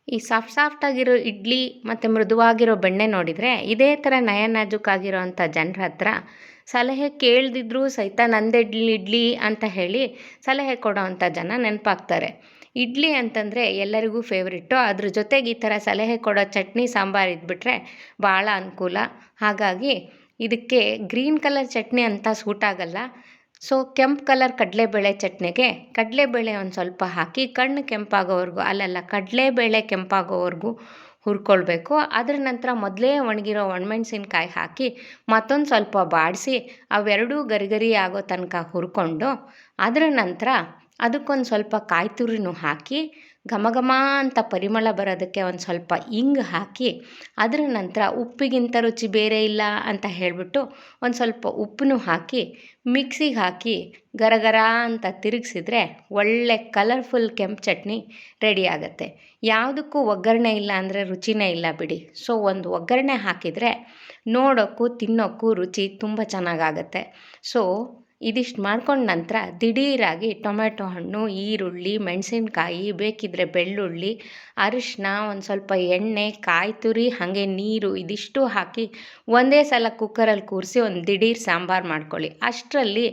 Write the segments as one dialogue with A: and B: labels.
A: ಈ ಸಾಫ್ಟ್ ಆಗಿರೋ ಇಡ್ಲಿ ಮತ್ತು ಮೃದುವಾಗಿರೋ ಬೆಣ್ಣೆ ನೋಡಿದರೆ ಇದೇ ಥರ ನಯನಾಜೂಕಾಗಿರೋ ಅಂಥ ಜನರ ಹತ್ರ ಸಲಹೆ ಕೇಳದಿದ್ರೂ ಸಹಿತ ನಂದು ಇಡ್ಲಿ ಅಂತ ಹೇಳಿ ಸಲಹೆ ಕೊಡೋ ಅಂಥ ಜನ ನೆನಪಾಗ್ತಾರೆ. ಇಡ್ಲಿ ಅಂತಂದರೆ ಎಲ್ಲರಿಗೂ ಫೇವ್ರಿಟ್ಟು. ಅದ್ರ ಜೊತೆಗೆ ಈ ಥರ ಸಲಹೆ ಕೊಡೋ ಚಟ್ನಿ ಸಾಂಬಾರು ಇದ್ಬಿಟ್ರೆ ಭಾಳ ಅನುಕೂಲ. ಹಾಗಾಗಿ ಇದಕ್ಕೆ ಗ್ರೀನ್ ಕಲರ್ ಚಟ್ನಿ ಅಂತ ಸೂಟ್ ಆಗಲ್ಲ. ಸೊ ಕೆಂಪು ಕಲರ್ ಕಡಲೆಬೇಳೆ ಚಟ್ನಿಗೆ ಕಡಲೆಬೇಳೆ ಒಂದು ಸ್ವಲ್ಪ ಹಾಕಿ ಕಣ್ಣು ಕೆಂಪಾಗೋವರೆಗೂ ಕಡಲೆಬೇಳೆ ಕೆಂಪಾಗೋವರೆಗೂ ಹುರ್ಕೊಳ್ಬೇಕು. ಅದರ ನಂತರ ಮೊದಲೇ ಒಣಗಿರೋ ಒಣಮೆಣ್ಸಿನ್ಕಾಯಿ ಹಾಕಿ ಮತ್ತೊಂದು ಸ್ವಲ್ಪ ಬಾಡಿಸಿ ಅವೆರಡೂ ಗರಿ ಆಗೋ ತನಕ ಹುರ್ಕೊಂಡು ಅದರ ನಂತರ ಅದಕ್ಕೊಂದು ಸ್ವಲ್ಪ ಕಾಯಿ ತುರಿನೂ ಹಾಕಿ ಘಮ ಘಮ ಅಂತ ಪರಿಮಳ ಬರೋದಕ್ಕೆ ಒಂದು ಸ್ವಲ್ಪ ಇಂಗು ಹಾಕಿ ಅದರ ನಂತರ ಉಪ್ಪಿಗಿಂತ ರುಚಿ ಬೇರೆ ಇಲ್ಲ ಅಂತ ಹೇಳಿಬಿಟ್ಟು ಒಂದು ಸ್ವಲ್ಪ ಉಪ್ಪನ್ನು ಹಾಕಿ ಮಿಕ್ಸಿಗೆ ಹಾಕಿ ಗರಗರ ಅಂತ ತಿರುಗಿಸಿದ್ರೆ ಒಳ್ಳೆ ಕಲರ್ಫುಲ್ ಕೆಂಪು ಚಟ್ನಿ ರೆಡಿ ಆಗುತ್ತೆ. ಯಾವುದಕ್ಕೂ ಒಗ್ಗರಣೆ ಇಲ್ಲ ಅಂದರೆ ರುಚಿನೇ ಇಲ್ಲ ಬಿಡಿ. ಸೊ ಒಂದು ಒಗ್ಗರಣೆ ಹಾಕಿದರೆ ನೋಡೋಕ್ಕೂ ತಿನ್ನೋಕ್ಕೂ ರುಚಿ ತುಂಬ ಚೆನ್ನಾಗಾಗತ್ತೆ. ಸೊ ಇದಿಷ್ಟು ಮಾಡ್ಕೊಂಡ ನಂತರ ದಿಢೀರಾಗಿ ಟೊಮೆಟೊ ಹಣ್ಣು, ಈರುಳ್ಳಿ, ಮೆಣಸಿನ್ಕಾಯಿ, ಬೇಕಿದ್ದರೆ ಬೆಳ್ಳುಳ್ಳಿ, ಅರಿಶಿನ, ಒಂದು ಸ್ವಲ್ಪ ಎಣ್ಣೆ, ಕಾಯಿ ತುರಿ, ಹಾಗೆ ನೀರು ಇದಿಷ್ಟು ಹಾಕಿ ಒಂದೇ ಸಲ ಕುಕ್ಕರಲ್ಲಿ ಕೂರಿಸಿ ಒಂದು ದಿಢೀರ್ ಸಾಂಬಾರು ಮಾಡ್ಕೊಳ್ಳಿ. ಅಷ್ಟರಲ್ಲಿ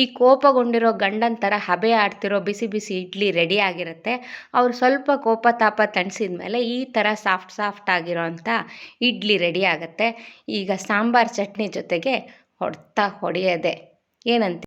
A: ಈ ಕೋಪಗೊಂಡಿರೋ ಗಂಡನ ಥರ ಹಬೆ ಆಡ್ತಿರೋ ಬಿಸಿ ಬಿಸಿ ಇಡ್ಲಿ ರೆಡಿ ಆಗಿರುತ್ತೆ. ಅವ್ರು ಸ್ವಲ್ಪ ಕೋಪ ತಾಪ ತಣಿಸಿದ ಮೇಲೆ ಈ ಥರ ಸಾಫ್ಟ್ ಆಗಿರೋ ಅಂಥ ಇಡ್ಲಿ ರೆಡಿ ಆಗುತ್ತೆ. ಈಗ ಸಾಂಬಾರು ಚಟ್ನಿ ಜೊತೆಗೆ ಹೊಡೆಯೋದೆ ಏನಂತ